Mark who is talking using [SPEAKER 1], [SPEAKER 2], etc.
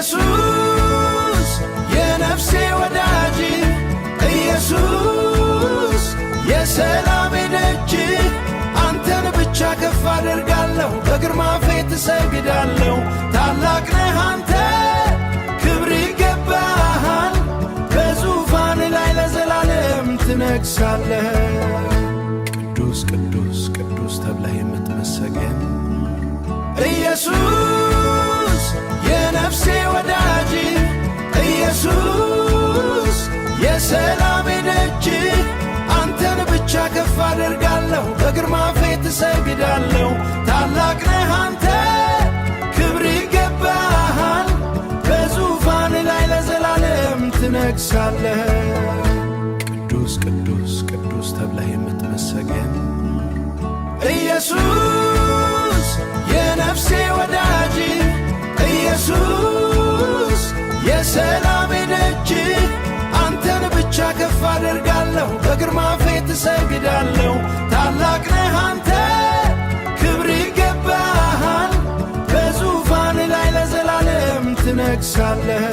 [SPEAKER 1] ኢየሱስ የነፍሴ ወዳጅ ኢየሱስ የሰላሜ ደጅ አንተን ብቻ ከፍ አደርጋለሁ በግርማ ፊት እሰግዳለሁ ታላቅ ነህ አንተ ክብር ይገባሃል በዙፋን ላይ ለዘላለም ትነግሣለህ ቅዱስ ቅዱስ ቅዱስ ተብለህ የምትመሰገን ኢየሱስ የነፍሴ ወዳጅ ኢየሱስ የሰላሜ ደጅ አንተን ብቻ ከፍ አደርጋለሁ በግርማ ፊት እሰግዳለሁ ታላቅ ነህ አንተ ክብር ይገባሃል በዙፋን ላይ ለዘላለም ትነግሣለህ ቅዱስ ቅዱስ ቅዱስ ተብለህ የምትመሰገን ኢየሱስ የነፍሴ ወዳጅ ኢየሱስ የሰላሜ ደጅ አንተን ብቻ ከፍ አደርጋለሁ በግርማ ፊት እሰግዳለሁ ታላቅ ነህ አንተ ክብር ይገባሃል በዙፋን ላይ ለዘላለም ትነግሣለህ